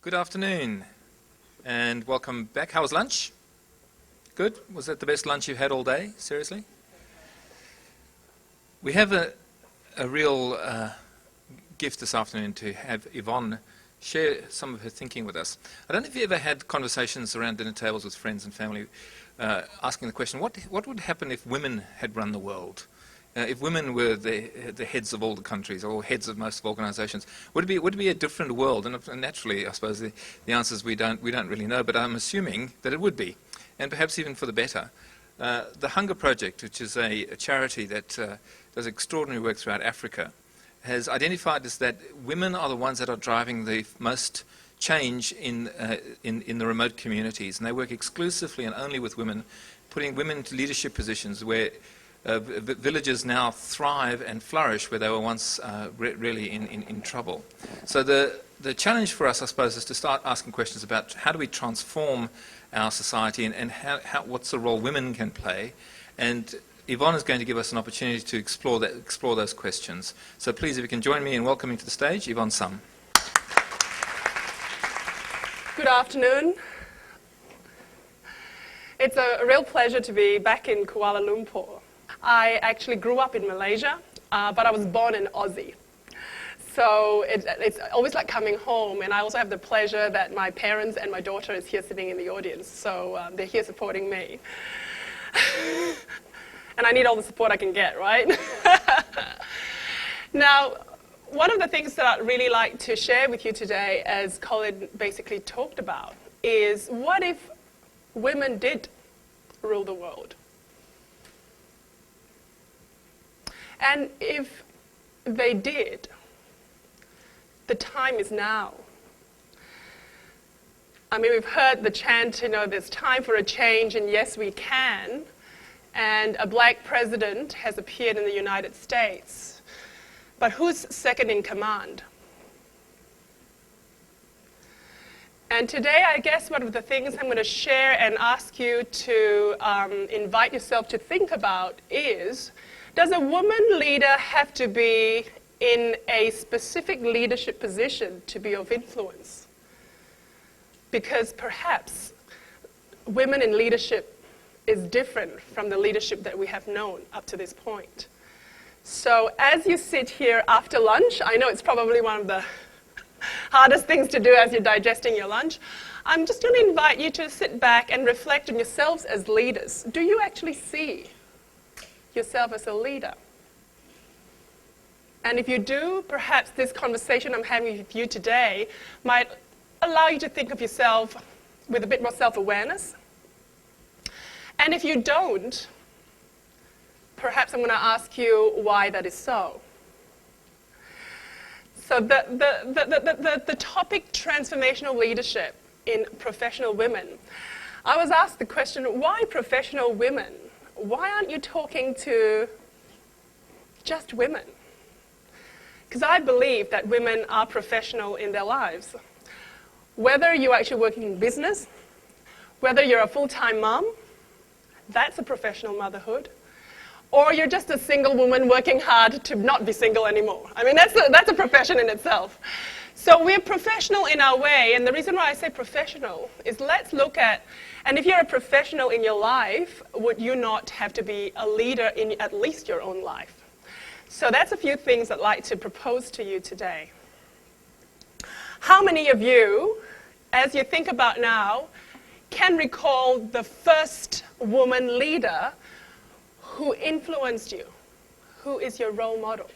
Good afternoon and welcome back. How was lunch? Good? Was that the best lunch you've had all day? Seriously? We have a real gift this afternoon to have Yvonne share some of her thinking with us. I don't know if you ever had conversations around dinner tables with friends and family asking the question, what would happen if women had run the world? If women were the heads of all the countries or heads of most organisations, would it be a different world? And naturally, I suppose the answer is we don't really know, but I'm assuming that it would be, and perhaps even for the better. The Hunger Project, which is a charity that does extraordinary work throughout Africa, has identified as that women are the ones that are driving the most change in the remote communities, and they work exclusively and only with women, putting women into leadership positions where villages now thrive and flourish where they were once really in trouble. So the challenge for us, I suppose, is to start asking questions about how do we transform our society and what's the role women can play. And Yvonne is going to give us an opportunity to explore those questions. So please, if you can join me in welcoming to the stage Yvonne Sum. Good afternoon. It's a real pleasure to be back in Kuala Lumpur. I actually grew up in Malaysia, but I was born in Aussie. So it's always like coming home, and I also have the pleasure that my parents and my daughter is here sitting in the audience, so they're here supporting me. And I need all the support I can get, right? Now, one of the things that I'd really like to share with you today, as Colin basically talked about, is what if women did rule the world? And if they did, the time is now. I mean, we've heard the chant, there's time for a change, and yes, we can. And a black president has appeared in the United States. But who's second in command? And today, I guess one of the things I'm going to share and ask you to invite yourself to think about is, does a woman leader have to be in a specific leadership position to be of influence? Because perhaps women in leadership is different from the leadership that we have known up to this point. So as you sit here after lunch, I know it's probably one of the hardest things to do as you're digesting your lunch, I'm just going to invite you to sit back and reflect on yourselves as leaders. Do you actually see yourself as a leader? And if you do, perhaps this conversation I'm having with you today might allow you to think of yourself with a bit more self-awareness. And if you don't, perhaps I'm going to ask you why that is so. So the topic transformational leadership in professional women, I was asked the question, why professional women? Why aren't you talking to just women? Because I believe that women are professional in their lives. Whether you're actually working in business, whether you're a full-time mom, that's a professional motherhood, or you're just a single woman working hard to not be single anymore. I mean, that's a profession in itself. So we're professional in our way, and the reason why I say professional is let's look at, and if you're a professional in your life, would you not have to be a leader in at least your own life? So that's a few things I'd like to propose to you today. How many of you, as you think about now, can recall the first woman leader who influenced you? Who is your role model?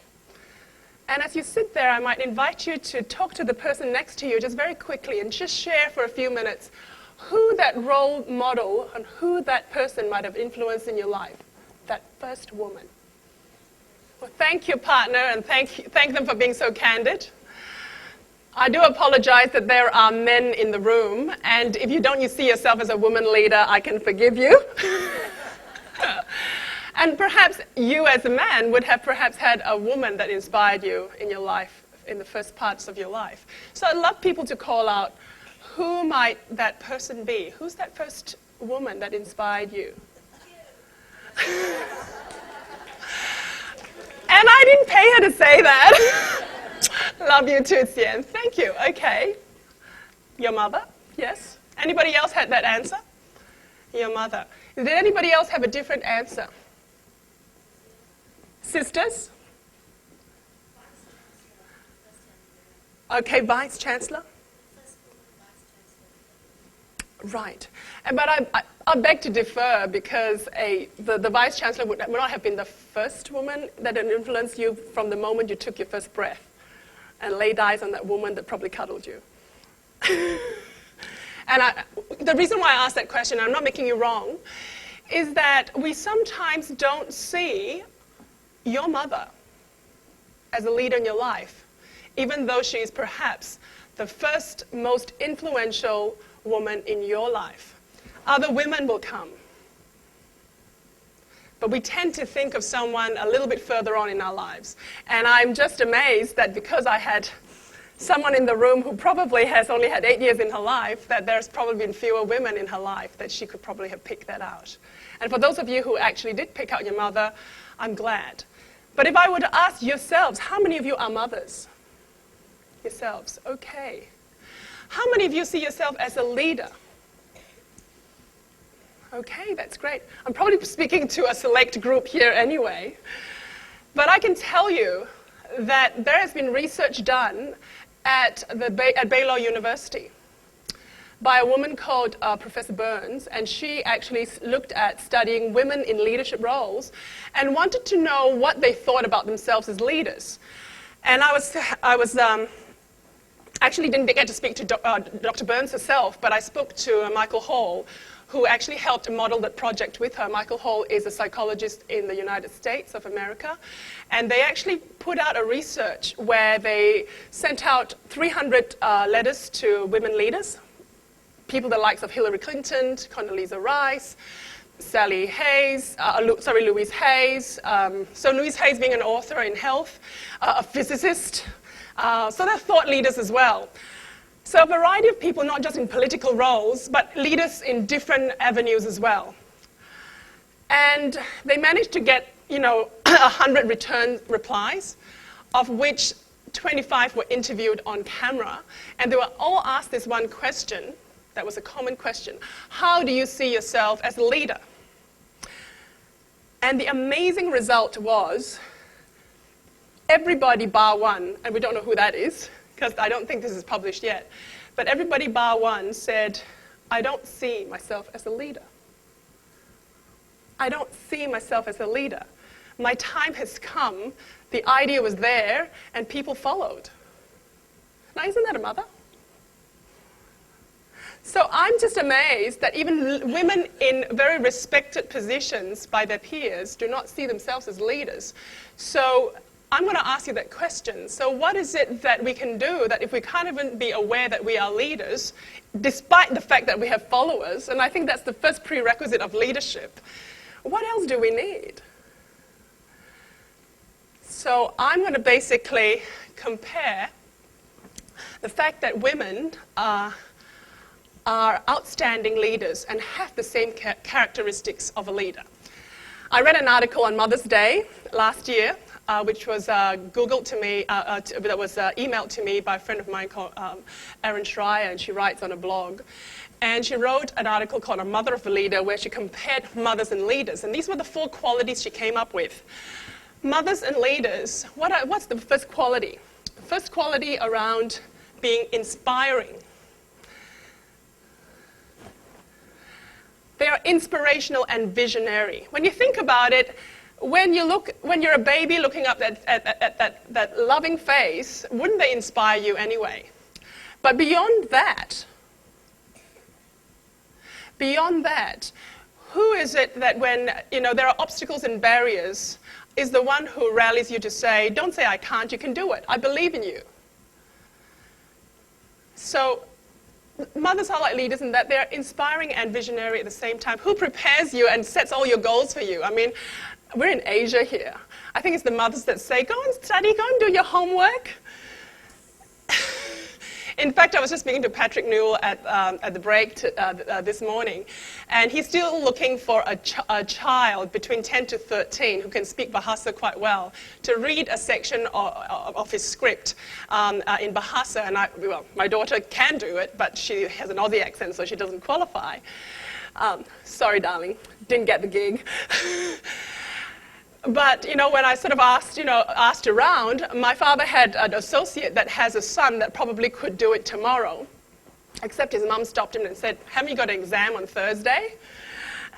And as you sit there, I might invite you to talk to the person next to you just very quickly and just share for a few minutes who that role model and who that person might have influenced in your life, that first woman. Well, thank your partner and thank them for being so candid. I do apologize that there are men in the room, and if you see yourself as a woman leader, I can forgive you. And perhaps you as a man would have perhaps had a woman that inspired you in your life, in the first parts of your life. So I'd love people to call out, who might that person be? Who's that first woman that inspired you? And I didn't pay her to say that. Love you too, Xian. Thank you. Okay. Your mother? Yes. Anybody else had that answer? Your mother. Did anybody else have a different answer? Sisters? Okay, Vice Chancellor? Right. But I beg to differ because the Vice Chancellor would not have been the first woman that had influenced you from the moment you took your first breath and laid eyes on that woman that probably cuddled you. And the reason why I asked that question, I'm not making you wrong, is that we sometimes don't see your mother as a leader in your life, even though she is perhaps the first most influential woman in your life. Other women will come. But we tend to think of someone a little bit further on in our lives. And I'm just amazed that because I had someone in the room who probably has only had 8 years in her life, that there's probably been fewer women in her life that she could probably have picked that out. And for those of you who actually did pick out your mother, I'm glad. But if I were to ask yourselves, how many of you are mothers? Yourselves, okay. How many of you see yourself as a leader? Okay, that's great. I'm probably speaking to a select group here anyway. But I can tell you that there has been research done at Baylor University by a woman called Professor Burns, and she actually looked at studying women in leadership roles and wanted to know what they thought about themselves as leaders. And I was actually didn't get to speak to Dr. Burns herself, but I spoke to Michael Hall, who actually helped model that project with her. Michael Hall is a psychologist in the United States of America, and they actually put out a research where they sent out 300 letters to women leaders, people the likes of Hillary Clinton, Condoleezza Rice, Louise Hayes. So Louise Hayes being an author in health, a physicist, so they're thought leaders as well. So a variety of people, not just in political roles, but leaders in different avenues as well. And they managed to get, 100 return replies, of which 25 were interviewed on camera. And they were all asked this one question, that was a common question: how do you see yourself as a leader? And the amazing result was everybody bar one, and we don't know who that is, because I don't think this is published yet, but everybody bar one said, I don't see myself as a leader. I don't see myself as a leader. My time has come, the idea was there, and people followed. Now, isn't that a mother? So I'm just amazed that even women in very respected positions by their peers do not see themselves as leaders. So I'm going to ask you that question. So what is it that we can do that if we can't even be aware that we are leaders, despite the fact that we have followers, and I think that's the first prerequisite of leadership, what else do we need? So I'm going to basically compare the fact that women are outstanding leaders and have the same characteristics of a leader. I read an article on Mother's Day last year, which was Googled to me, that was emailed to me by a friend of mine called Erin Schreier, and she writes on a blog. And she wrote an article called A Mother of a Leader, where she compared mothers and leaders. And these were the 4 qualities she came up with. Mothers and leaders, what's the first quality? The first quality around being inspiring. They are inspirational and visionary. When you think about it, when you're a baby looking up at that loving face, wouldn't they inspire you anyway? But beyond that, who is it that when there are obstacles and barriers, is the one who rallies you to say, don't say I can't, you can do it. I believe in you. So mothers are like leaders in that they're inspiring and visionary at the same time. Who prepares you and sets all your goals for you? I mean, we're in Asia here. I think it's the mothers that say, go and study, go and do your homework. In fact, I was just speaking to Patrick Newell at the break this morning, and he's still looking for a child between 10 to 13 who can speak Bahasa quite well to read a section of his script in Bahasa. And my daughter can do it, but she has an Aussie accent, so she doesn't qualify. Sorry, darling, didn't get the gig. But, when I sort of asked around, my father had an associate that has a son that probably could do it tomorrow, except his mum stopped him and said, haven't you got an exam on Thursday?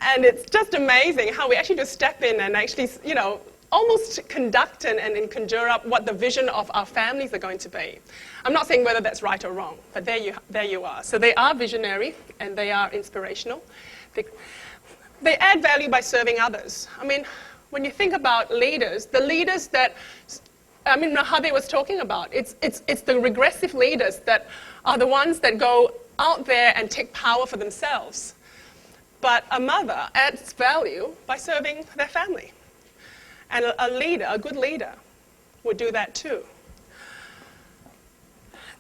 And it's just amazing how we actually just step in and actually, almost conduct and conjure up what the vision of our families are going to be. I'm not saying whether that's right or wrong, but there you are. So they are visionary and they are inspirational. They add value by serving others. I mean, when you think about leaders, the leaders that, Mahadi was talking about, it's the regressive leaders that are the ones that go out there and take power for themselves. But a mother adds value by serving their family. And a good leader, would do that too.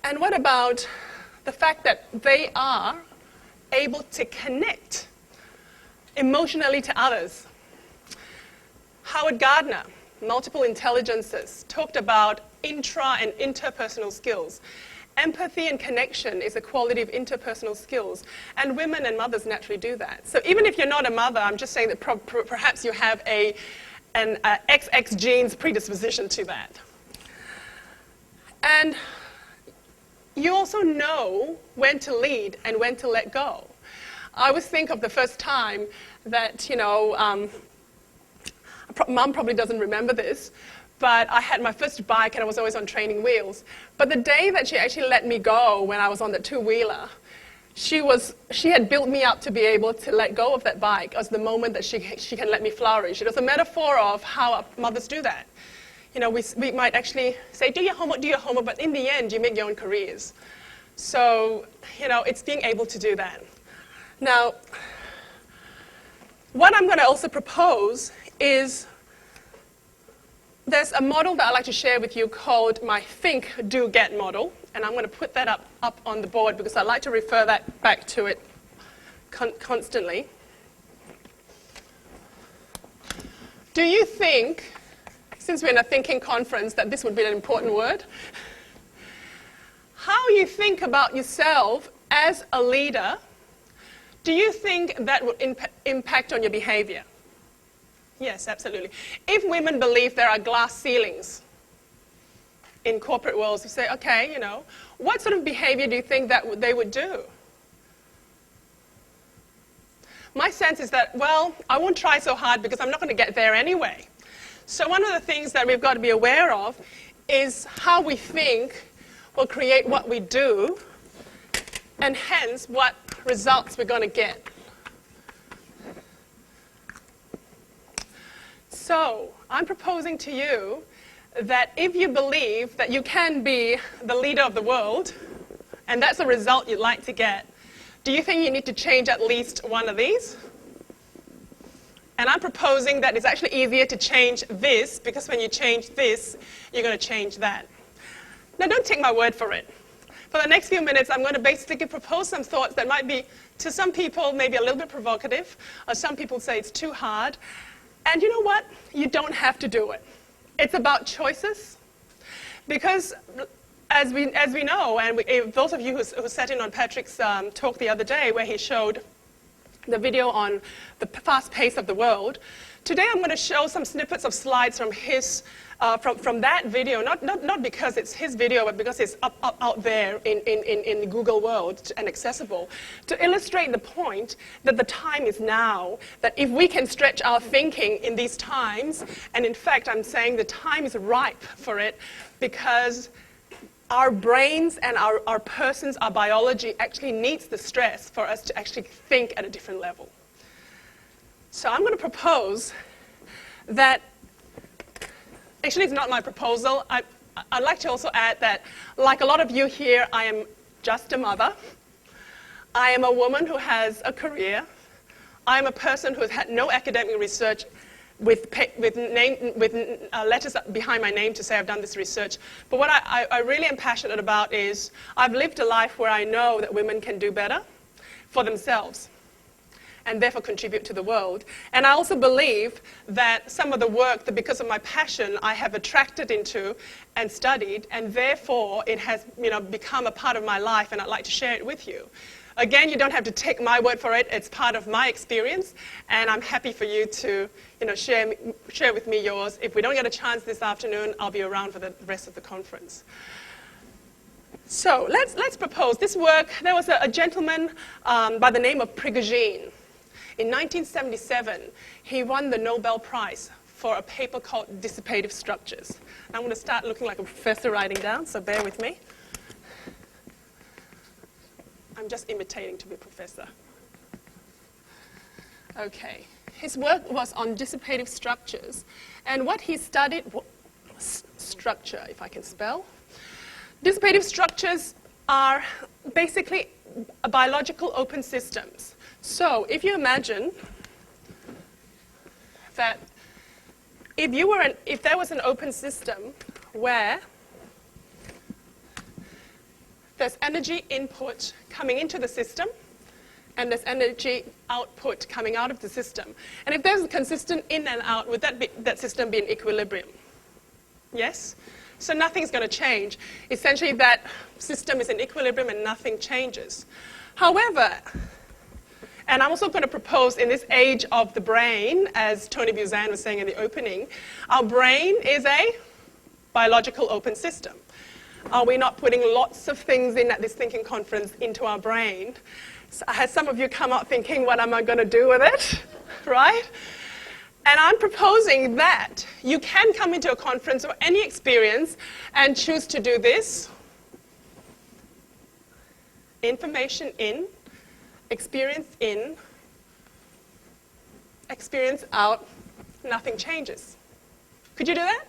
And what about the fact that they are able to connect emotionally to others? Howard Gardner, Multiple Intelligences, talked about intra and interpersonal skills. Empathy and connection is a quality of interpersonal skills, and women and mothers naturally do that. So even if you're not a mother, I'm just saying that perhaps you have an XX genes predisposition to that. And you also know when to lead and when to let go. I always think of the first time that, Mum probably doesn't remember this, but I had my first bike and I was always on training wheels. But the day that she actually let me go when I was on the two-wheeler, she had built me up to be able to let go of that bike as the moment that she can let me flourish. It was a metaphor of how mothers do that. We might actually say, do your homework, but in the end, you make your own careers. So, it's being able to do that. Now, what I'm going to also propose is there's a model that I'd like to share with you called my Think, Do, Get model. And I'm going to put that up on the board because I like to refer that back to it constantly. Do you think, since we're in a thinking conference, that this would be an important word? How you think about yourself as a leader, do you think that would impact on your behavior? Yes, absolutely. If women believe there are glass ceilings in corporate worlds, you say, okay, what sort of behavior do you think that they would do? My sense is that, I won't try so hard because I'm not going to get there anyway. So one of the things that we've got to be aware of is how we think will create what we do, and hence what results we're going to get. So I'm proposing to you that if you believe that you can be the leader of the world, and that's a result you'd like to get, do you think you need to change at least one of these? And I'm proposing that it's actually easier to change this, because when you change this, you're going to change that. Now, don't take my word for it. For the next few minutes, I'm going to basically propose some thoughts that might be, to some people, maybe a little bit provocative, or some people say it's too hard. And you know what? You don't have to do it. It's about choices. Because as we know, and those of you who sat in on Patrick's talk the other day where he showed the video on the fast pace of the world, today I'm going to show some snippets of slides from his from that video, not because it's his video, but because it's out there in the Google world and accessible, to illustrate the point that the time is now, that if we can stretch our thinking in these times, and in fact I'm saying the time is ripe for it, because our brains and our persons, our biology actually needs the stress for us to actually think at a different level. So I'm going to propose that, actually it's not my proposal, I'd like to also add that, like a lot of you here, I am just a mother. I am a woman who has a career. I am a person who has had no academic research with letters behind my name to say I've done this research. But what I really am passionate about is I've lived a life where I know that women can do better for themselves and therefore contribute to the world. And I also believe that some of the work that, because of my passion, I have attracted into and studied, and therefore it has become a part of my life, and I'd like to share it with you. Again, you don't have to take my word for it. It's part of my experience, and I'm happy for you to share with me yours. If we don't get a chance this afternoon, I'll be around for the rest of the conference. So let's propose this work. There was a gentleman by the name of Prigogine. In 1977, he won the Nobel Prize for a paper called Dissipative Structures. And I'm going to start looking like a professor writing down, so bear with me. I'm just imitating to be a professor. Okay. His work was on dissipative structures. And what he studied was structure, if I can spell. Dissipative structures are basically biological open systems. So if you imagine that if there was an open system where there's energy input coming into the system and there's energy output coming out of the system, and if there's a consistent in and out, would that system be in equilibrium? Yes? So nothing's going to change. Essentially, that system is in equilibrium and nothing changes. However, and I'm also going to propose in this age of the brain, as Tony Buzan was saying in the opening, our brain is a biological open system. Are we not putting lots of things in at this thinking conference into our brain? So has some of you come up thinking, what am I going to do with it? Right? And I'm proposing that you can come into a conference or any experience and choose to do this. Information in, experience in, experience out, nothing changes. Could you do that?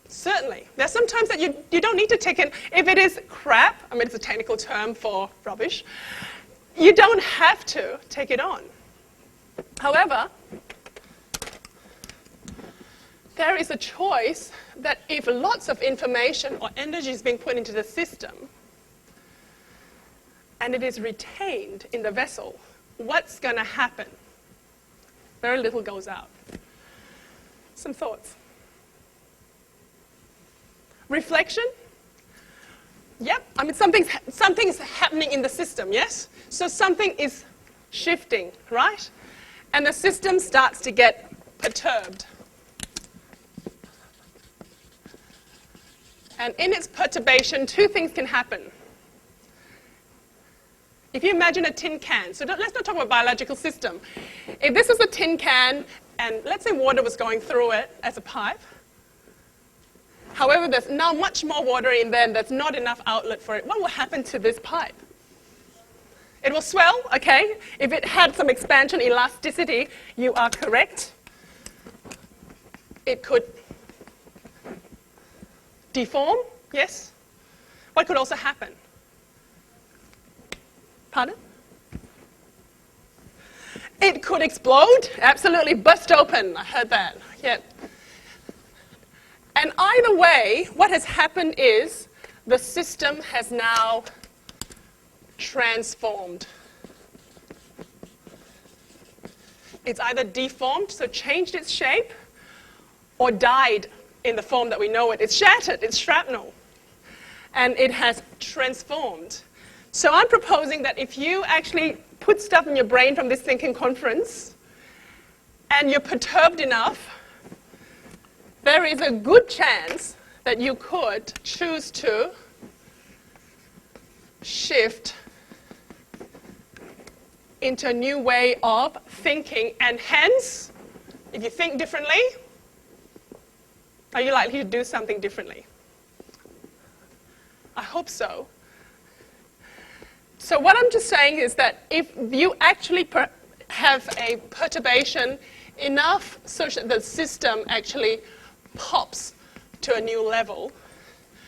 Certainly. There's sometimes that you don't need to take it. If it is crap, I mean, it's a technical term for rubbish, you don't have to take it on. However, there is a choice that if lots of information or energy is being put into the system and it is retained in the vessel, what's going to happen? Very little goes out. Some thoughts? Reflection? Yep. I mean, something's happening in the system, yes? So something is shifting, right? And the system starts to get perturbed. And in its perturbation, two things can happen. If you imagine a tin can, so let's not talk about biological system. If this is a tin can, and let's say water was going through it as a pipe, however, there's now much more water in there and there's not enough outlet for it, what will happen to this pipe? It will swell, okay? If it had some expansion elasticity, you are correct. It could deform, yes? What could also happen? Pardon? It could explode, absolutely burst open. I heard that, yeah. And either way, what has happened is the system has now transformed. It's either deformed, so changed its shape, or died in the form that we know it. It's shattered, it's shrapnel, and it has transformed. So I'm proposing that if you actually put stuff in your brain from this thinking conference, and you're perturbed enough, there is a good chance that you could choose to shift into a new way of thinking, and hence, if you think differently, are you likely to do something differently? I hope so. So what I'm just saying is that if you actually have a perturbation enough such that the system actually pops to a new level,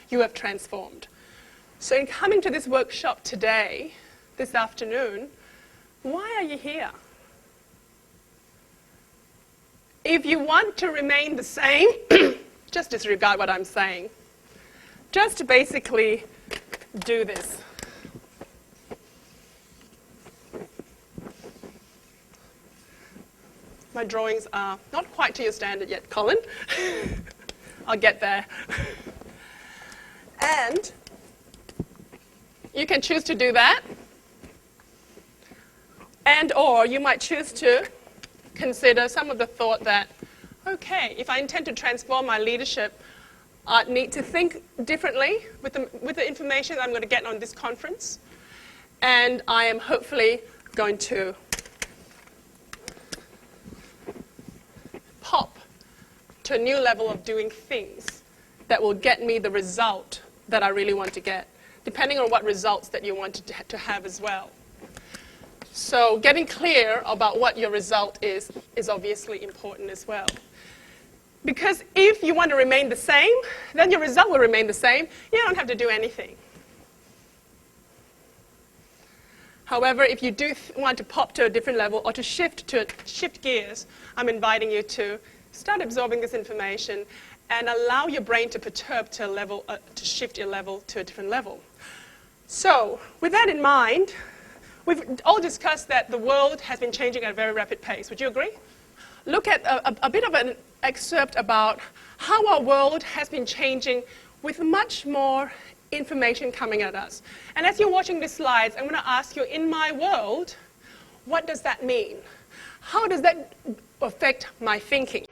you have transformed. So in coming to this workshop today, this afternoon, why are you here? if you want to remain the same, just disregard what I'm saying. Just basically do this. My drawings are not quite to your standard yet, Colin. I'll get there. And you can choose to do that. And or you might choose to consider some of the thought that, okay, if I intend to transform my leadership, I need to think differently with the information that I'm going to get on this conference. And I am hopefully going to pop to a new level of doing things that will get me the result that I really want to get, depending on what results that you want to have as well. So getting clear about what your result is obviously important as well. Because if you want to remain the same, then your result will remain the same. You don't have to do anything. However, if you do want to pop to a different level or to shift gears, I'm inviting you to start absorbing this information and allow your brain to perturb to a level, to shift your level to a different level. So, with that in mind, we've all discussed that the world has been changing at a very rapid pace. Would you agree? Look at a bit of an excerpt about how our world has been changing with much more information coming at us. And as you're watching these slides, I'm going to ask you, in my world, what does that mean? How does that affect my thinking?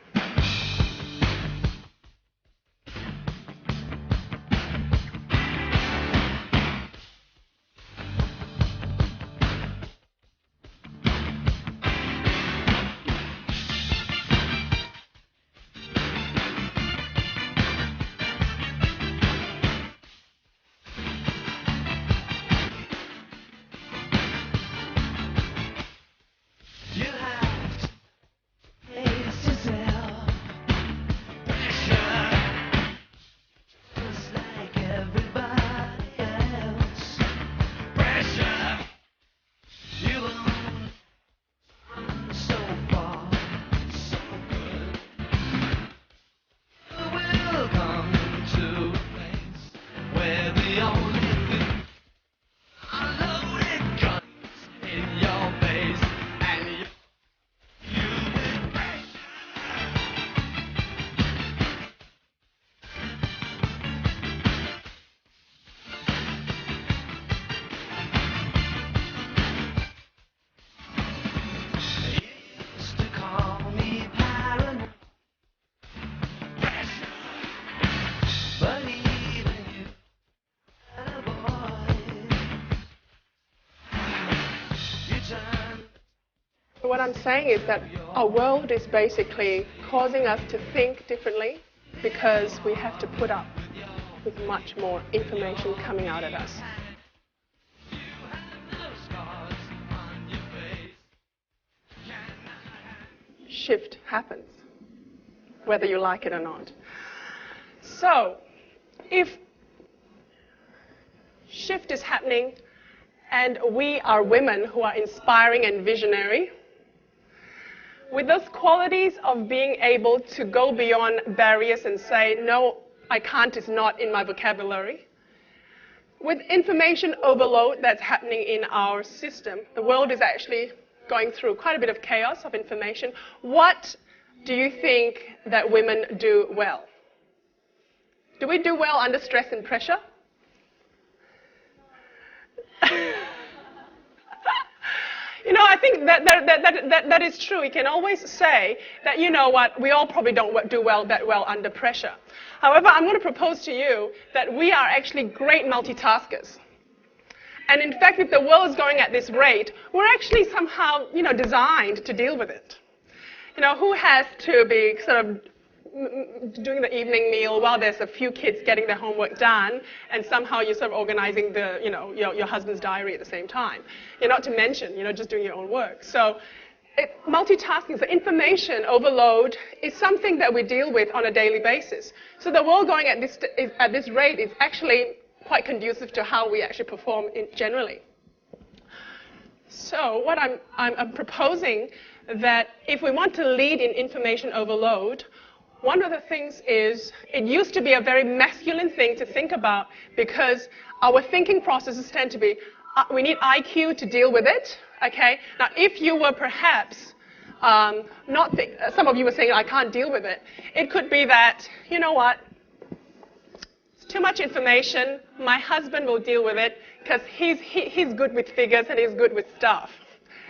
What I'm saying is that our world is basically causing us to think differently because we have to put up with much more information coming out at us. Shift happens, whether you like it or not. So, if shift is happening and we are women who are inspiring and visionary, with those qualities of being able to go beyond barriers and say, no, I can't, it's not in my vocabulary. With information overload that's happening in our system, the world is actually going through quite a bit of chaos of information. What do you think that women do well? Do we do well under stress and pressure? You know, I think that is true. We can always say that, you know what, we all probably don't do that well under pressure. However, I'm going to propose to you that we are actually great multitaskers. And in fact, if the world is going at this rate, we're actually somehow, you know, designed to deal with it. You know, who has to be sort of doing the evening meal while there's a few kids getting their homework done, and somehow you're sort of organizing the, you know, your husband's diary at the same time. You're not to mention, you know, just doing your own work. So multitasking, so information overload is something that we deal with on a daily basis. So the world going at this rate is actually quite conducive to how we actually perform generally. So what I'm proposing that if we want to lead in information overload, one of the things is, it used to be a very masculine thing to think about because our thinking processes tend to be, we need IQ to deal with it, okay? Now, if you were perhaps some of you were saying, I can't deal with it. It could be that, you know what, it's too much information, my husband will deal with it because he's good with figures and he's good with stuff.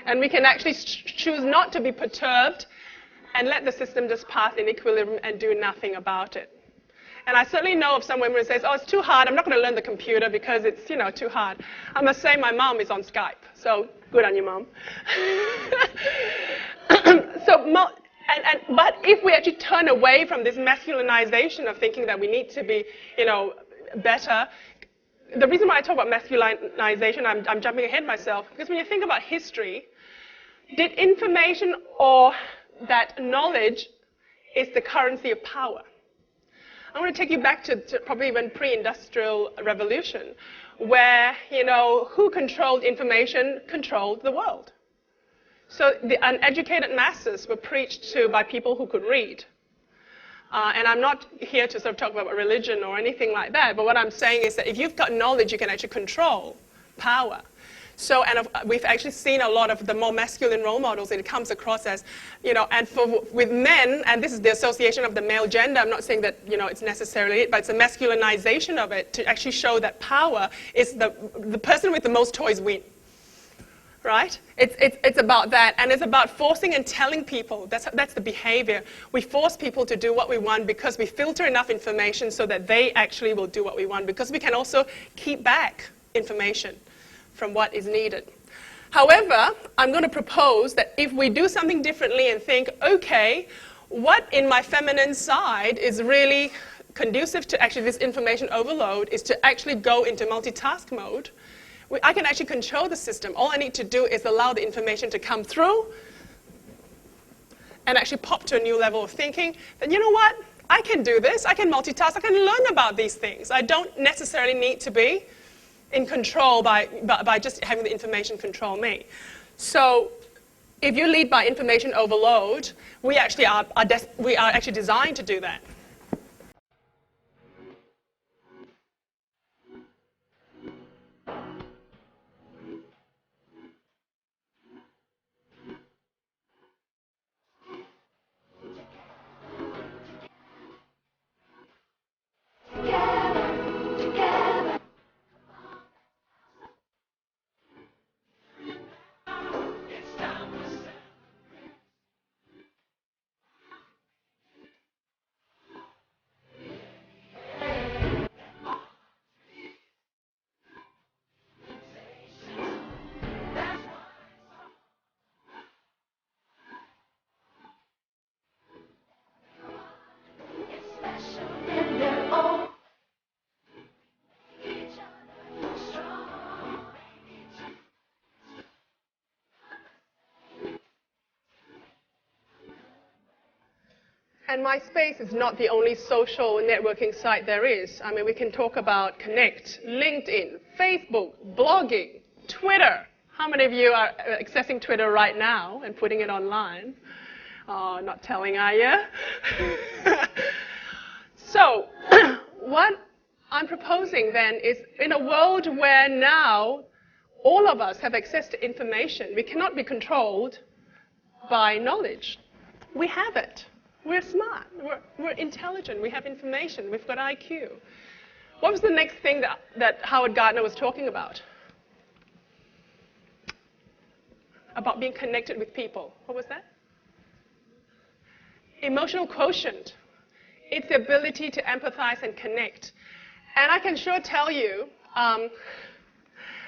And we can actually choose not to be perturbed and let the system just pass in equilibrium and do nothing about it. And I certainly know of some women who says, oh, it's too hard, I'm not going to learn the computer because it's, too hard. I must say my mom is on Skype, so good on you, Mom. But if we actually turn away from this masculinization of thinking that we need to be, better, the reason why I talk about masculinization, I'm jumping ahead myself, because when you think about history, did information or that knowledge is the currency of power? I want to take you back to probably even pre-industrial revolution, where, who controlled information controlled the world. So the uneducated masses were preached to by people who could read. And I'm not here to sort of talk about religion or anything like that, but what I'm saying is that if you've got knowledge, you can actually control power. So, and we've actually seen a lot of the more masculine role models, it comes across as, and with men, and this is the association of the male gender, I'm not saying that, it's necessarily it, but it's a masculinization of it to actually show that power is the person with the most toys win. Right? It's about that, and it's about forcing and telling people. That's the behavior. We force people to do what we want because we filter enough information so that they actually will do what we want, because we can also keep back information from what is needed. However, I'm going to propose that if we do something differently and think, okay, what in my feminine side is really conducive to actually this information overload is to actually go into multitask mode. I can actually control the system. All I need to do is allow the information to come through and actually pop to a new level of thinking. Then you know what? I can do this. I can multitask. I can learn about these things. I don't necessarily need to be in control by just having the information control me. So if you lead by information overload, we actually are actually designed to do that. And MySpace is not the only social networking site there is. I mean, we can talk about Connect, LinkedIn, Facebook, blogging, Twitter. How many of you are accessing Twitter right now and putting it online? Oh, not telling, are you? So, what I'm proposing then is, in a world where now all of us have access to information, we cannot be controlled by knowledge. We have it. We're smart, we're intelligent, we have information, we've got IQ. What was the next thing that Howard Gardner was talking about? About being connected with people. What was that? Emotional quotient. It's the ability to empathize and connect. And I can sure tell you,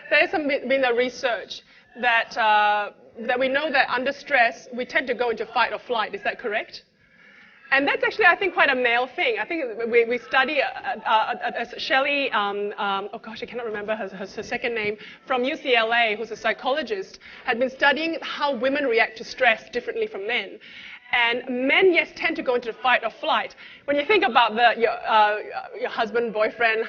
there's been a research that we know that under stress, we tend to go into fight or flight. Is that correct? And that's actually, I think, quite a male thing. I think we study Shelley, oh gosh, I cannot remember her second name, from UCLA, who's a psychologist, had been studying how women react to stress differently from men. And men, yes, tend to go into fight or flight. When you think about your husband, boyfriend,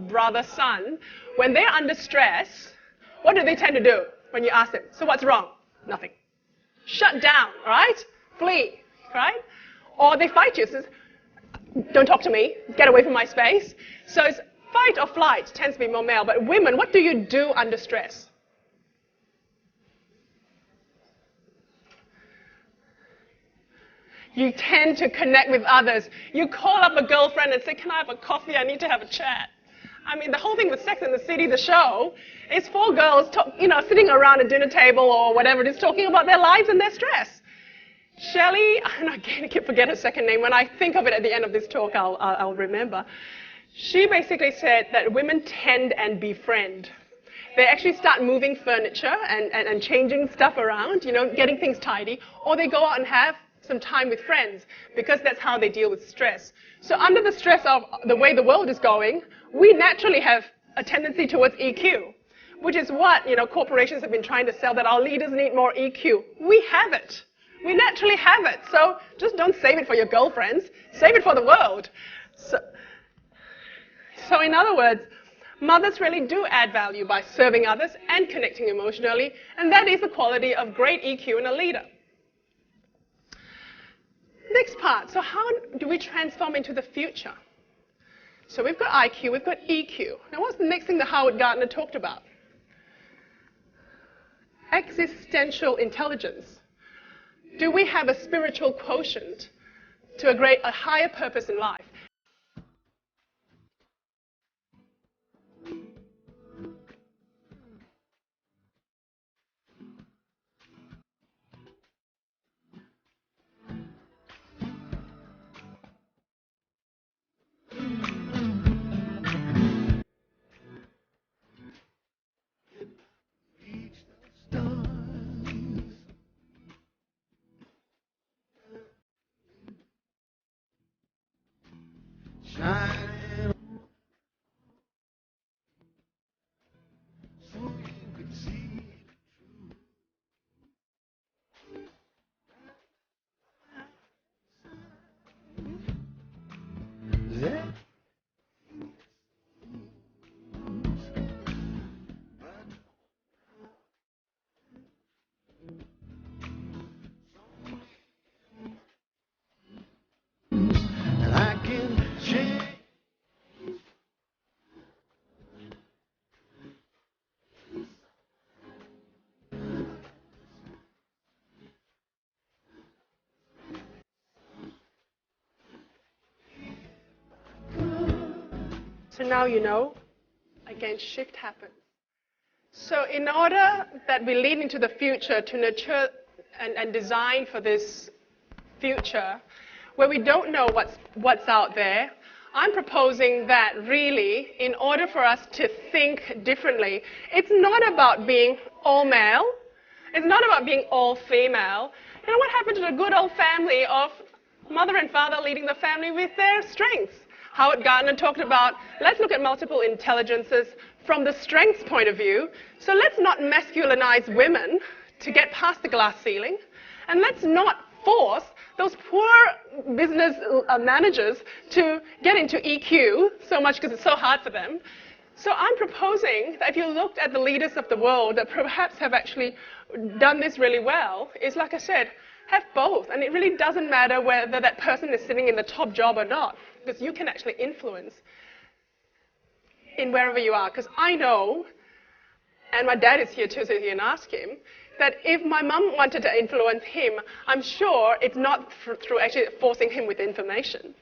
brother, son, when they're under stress, what do they tend to do when you ask them? So what's wrong? Nothing. shut down, right? Flee, right? Or they fight you. Says, don't talk to me. Get away from my space. So it's fight or flight tends to be more male. But women, what do you do under stress? You tend to connect with others. You call up a girlfriend and say, can I have a coffee? I need to have a chat. I mean, the whole thing with Sex and the City, the show, is 4 girls sitting around a dinner table or whatever it is, talking about their lives and their stress. Shelley, and I keep forgetting her second name. When I think of it at the end of this talk, I'll remember. She basically said that women tend and befriend. They actually start moving furniture and changing stuff around, getting things tidy, or they go out and have some time with friends, because that's how they deal with stress. So under the stress of the way the world is going, we naturally have a tendency towards EQ, which is what corporations have been trying to sell, that our leaders need more EQ. We have it. We naturally have it. So just don't save it for your girlfriends. Save it for the world. So in other words, mothers really do add value by serving others and connecting emotionally, and that is the quality of great EQ in a leader. Next part, so how do we transform into the future? So we've got IQ, we've got EQ. Now what's the next thing that Howard Gardner talked about? Existential intelligence. Do we have a spiritual quotient to a higher purpose in life? So now you know, again, shift happens. So in order that we lead into the future to nurture and design for this future, where we don't know what's out there, I'm proposing that really, in order for us to think differently, it's not about being all male, it's not about being all female. What happened to the good old family of mother and father leading the family with their strengths? Howard Gardner talked about, let's look at multiple intelligences from the strengths point of view. So let's not masculinize women to get past the glass ceiling. And let's not force those poor business managers to get into EQ so much because it's so hard for them. So I'm proposing that if you looked at the leaders of the world that perhaps have actually done this really well, is like I said, have both. And it really doesn't matter whether that person is sitting in the top job or not, because you can actually influence in wherever you are. Because I know, and my dad is here too, so you can ask him, that if my mum wanted to influence him, I'm sure it's not through actually forcing him with information.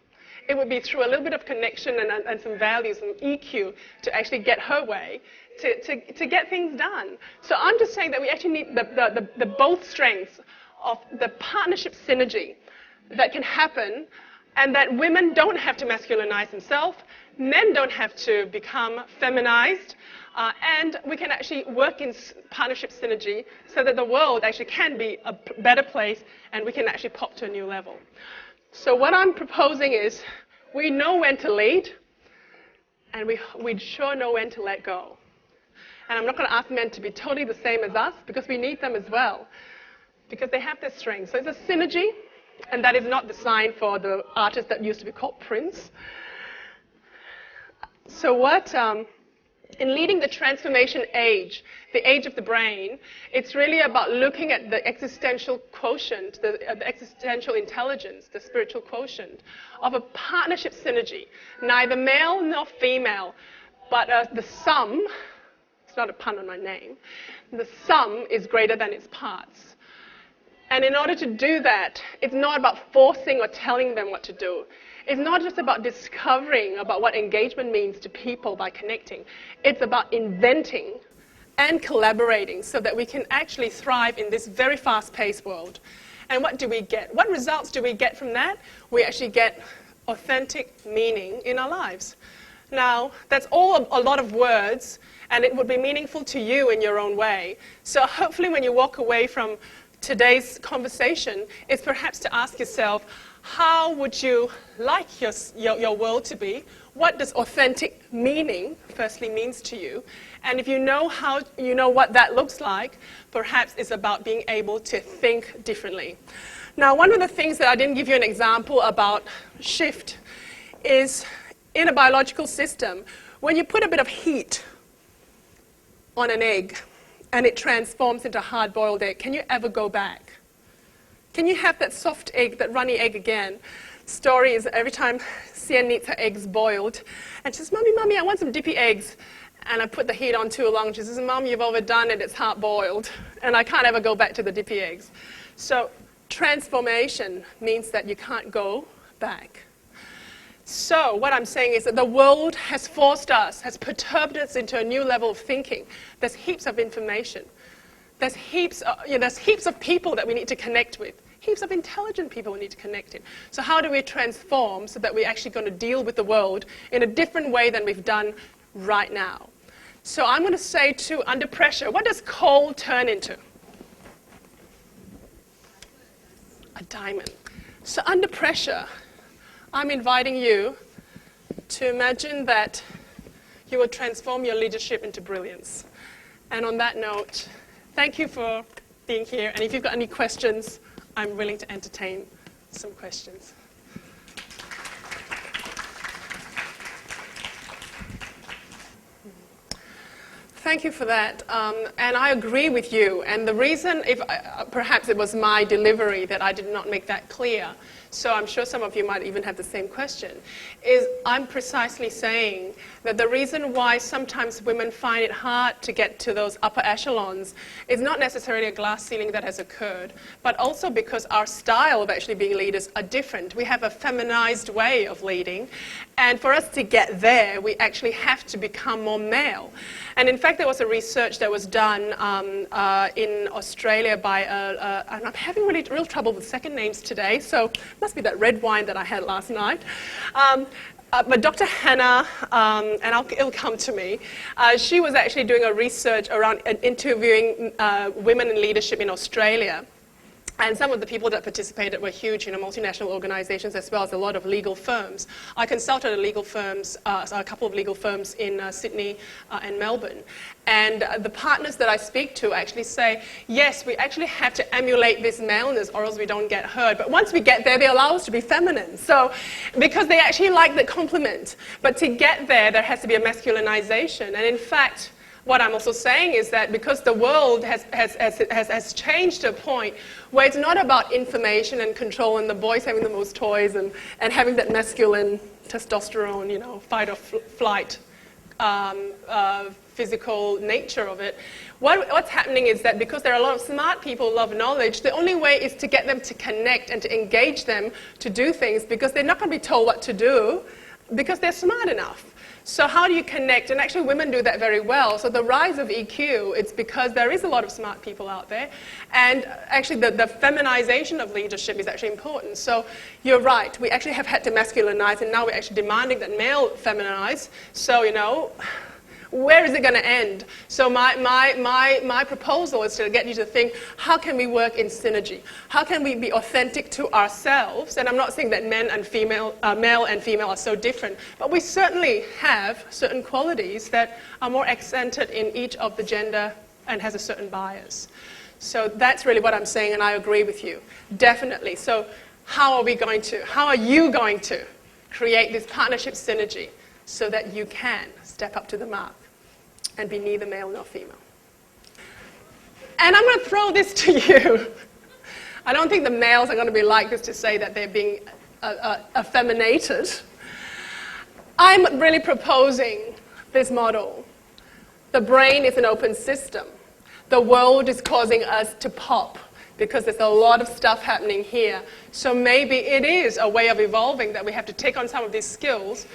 It would be through a little bit of connection and some values, some EQ to actually get her way, to get things done. So I'm just saying that we actually need the both strengths of the partnership synergy that can happen, and that women don't have to masculinize themselves, men don't have to become feminized, and we can actually work in partnership synergy so that the world actually can be a better place and we can actually pop to a new level. So what I'm proposing is we know when to lead, and we sure know when to let go. And I'm not going to ask men to be totally the same as us, because we need them as well, because they have their strengths. So it's a synergy, and that is not the sign for the artist that used to be called Prince. So what In leading the transformation age, the age of the brain, it's really about looking at the existential quotient, the existential intelligence, the spiritual quotient of a partnership synergy. Neither male nor female, but the sum, it's not a pun on my name, the sum is greater than its parts. And in order to do that, it's not about forcing or telling them what to do. It's not just about discovering about what engagement means to people by connecting. It's about inventing and collaborating so that we can actually thrive in this very fast-paced world. And what do we get? What results do we get from that? We actually get authentic meaning in our lives. Now, that's all a lot of words, and it would be meaningful to you in your own way. So hopefully when you walk away from today's conversation, it's perhaps to ask yourself, how would you like your world to be? What does authentic meaning firstly means to you? And if you know what that looks like, perhaps it's about being able to think differently. Now, one of the things that I didn't give you an example about shift is in a biological system, when you put a bit of heat on an egg and it transforms into a hard-boiled egg, can you ever go back? Can you have that soft egg, that runny egg again? Story is every time Sien needs her eggs boiled, and she says, Mommy, I want some dippy eggs. And I put the heat on too long. She says, Mom, you've overdone it, it's hard-boiled. And I can't ever go back to the dippy eggs. So transformation means that you can't go back. So what I'm saying is that the world has forced us, has perturbed us into a new level of thinking. There's heaps of information. There's heaps of people that we need to connect with. Heaps of intelligent people we need to connect in. So how do we transform so that we're actually going to deal with the world in a different way than we've done right now? So I'm going to say too, under pressure, what does coal turn into? A diamond. So under pressure, I'm inviting you to imagine that you will transform your leadership into brilliance. And on that note, thank you for being here. And if you've got any questions, I'm willing to entertain some questions. Thank you for that. And I agree with you. And the reason, perhaps it was my delivery that I did not make that clear, so I'm sure some of you might even have the same question, is I'm precisely saying that the reason why sometimes women find it hard to get to those upper echelons is not necessarily a glass ceiling that has occurred, but also because our style of actually being leaders are different. We have a feminized way of leading, and for us to get there, we actually have to become more male. And in fact, there was a research that was done in Australia by, and I'm having real trouble with second names today, so must be that red wine that I had last night. But Dr. Hannah, and it'll come to me, she was actually doing a research around interviewing women in leadership in Australia. And some of the people that participated were huge, multinational organizations as well as a lot of legal firms. I consulted a couple of legal firms in Sydney and Melbourne. And the partners that I speak to actually say, yes, we actually have to emulate this maleness or else we don't get heard. But once we get there, they allow us to be feminine. So, because they actually like the compliment. But to get there, there has to be a masculinization. And in fact, what I'm also saying is that because the world has changed to a point where it's not about information and control and the boys having the most toys and having that masculine testosterone, fight or flight physical nature of it. What's happening is that because there are a lot of smart people who love knowledge, the only way is to get them to connect and to engage them to do things because they're not going to be told what to do because they're smart enough. So how do you connect? And actually women do that very well. So the rise of EQ, it's because there is a lot of smart people out there. And actually the feminization of leadership is actually important. So you're right, we actually have had to masculinize and now we're actually demanding that male feminize. So, where is it going to end? So my proposal is to get you to think, how can we work in synergy? How can we be authentic to ourselves? And I'm not saying that male and female are so different, but we certainly have certain qualities that are more accented in each of the gender and has a certain bias. So that's really what I'm saying, and I agree with you, definitely. So how are you going to create this partnership synergy so that you can step up to the mark? and be neither male nor female. And I'm going to throw this to you. I don't think the males are going to be like this to say that they're being effeminated. I'm really proposing this model. The brain is an open system. The world is causing us to pop because there's a lot of stuff happening here. So maybe it is a way of evolving that we have to take on some of these skills.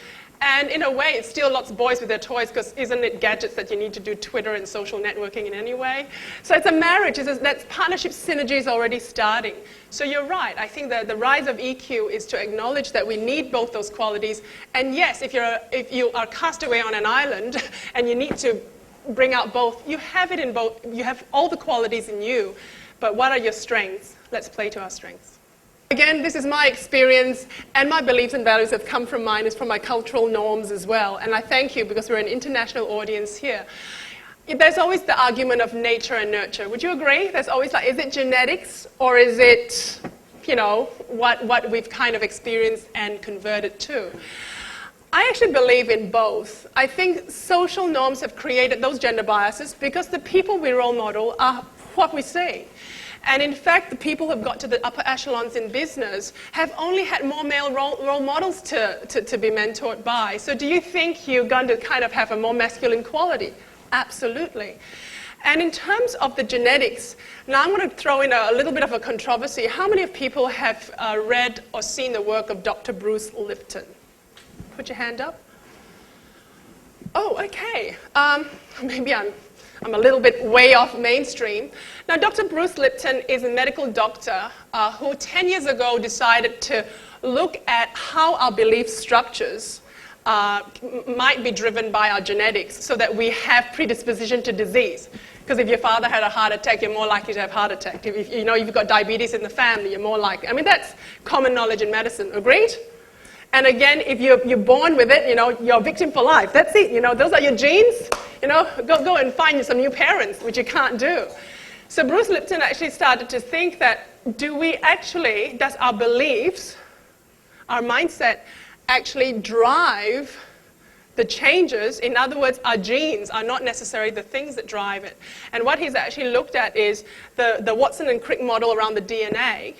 And in a way, it's still lots of boys with their toys, because isn't it gadgets that you need to do Twitter and social networking in any way? So it's a marriage. That partnership synergy is already starting. So you're right. I think that the rise of EQ is to acknowledge that we need both those qualities. And yes, if you are cast away on an island and you need to bring out both, you have it in both. You have all the qualities in you. But what are your strengths? Let's play to our strengths. Again, this is my experience, and my beliefs and values have come from mine, is from my cultural norms as well. And I thank you, because we're an international audience here. There's always the argument of nature and nurture. Would you agree? There's always like, is it genetics, or is it, you know, what we've kind of experienced and converted to? I actually believe in both. I think social norms have created those gender biases because the people we role model are what we see. And in fact, the people who have got to the upper echelons in business have only had more male role models to be mentored by. So do you think you're going to kind of have a more masculine quality? Absolutely. And in terms of the genetics, now I'm going to throw in a little bit of a controversy. How many of people have read or seen the work of Dr. Bruce Lipton? Put your hand up. Oh, okay. Maybe I'm a little bit way off mainstream. Now, Dr. Bruce Lipton is a medical doctor who 10 years ago decided to look at how our belief structures might be driven by our genetics, so that we have predisposition to disease. Because if your father had a heart attack, you're more likely to have a heart attack. If you've got diabetes in the family, you're more likely. I mean, that's common knowledge in medicine. Agreed? And again, if you're born with it, you're a victim for life. That's it. Those are your genes. Go and find you some new parents, which you can't do. So Bruce Lipton actually started to think that, does our beliefs, our mindset, actually drive the changes? In other words, our genes are not necessarily the things that drive it. And what he's actually looked at is the Watson and Crick model around the DNA.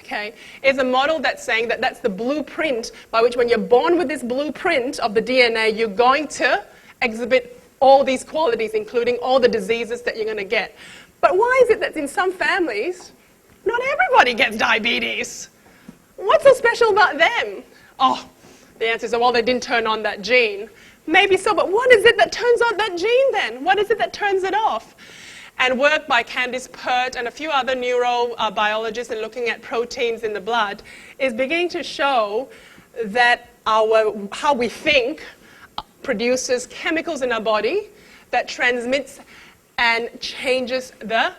Okay, is a model that's saying that that's the blueprint by which, when you're born with this blueprint of the DNA, you're going to exhibit all these qualities, including all the diseases that you're going to get. But why is it that in some families, not everybody gets diabetes? What's so special about them? Oh, the answer is, well, they didn't turn on that gene. Maybe so, but what is it that turns on that gene then? What is it that turns it off? And work by Candice Pert and a few other neurobiologists in looking at proteins in the blood is beginning to show that how we think produces chemicals in our body that transmits and changes the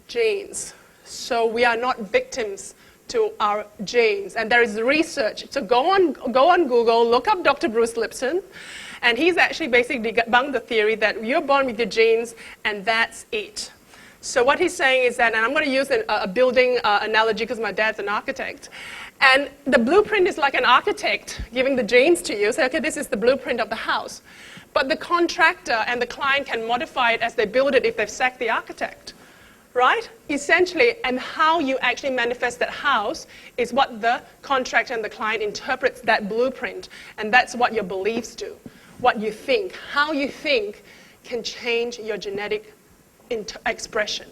genes. So we are not victims to our genes. And there is research. So go on Google, look up Dr. Bruce Lipton, and he's actually basically debunked the theory that you're born with your genes and that's it. So what he's saying is that, and I'm going to use a building analogy because my dad's an architect, and the blueprint is like an architect giving the genes to you. Say, okay, this is the blueprint of the house. But the contractor and the client can modify it as they build it if they've sacked the architect. Right? Essentially, and how you actually manifest that house is what the contractor and the client interprets that blueprint. And that's what your beliefs do. What you think, how you think can change your genetic expression.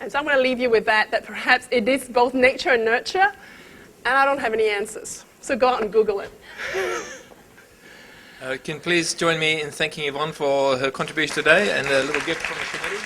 And so I'm going to leave you with that perhaps it is both nature and nurture, and I don't have any answers. So go out and Google it. Can you please join me in thanking Yvonne for her contribution today, and a little gift from the committee.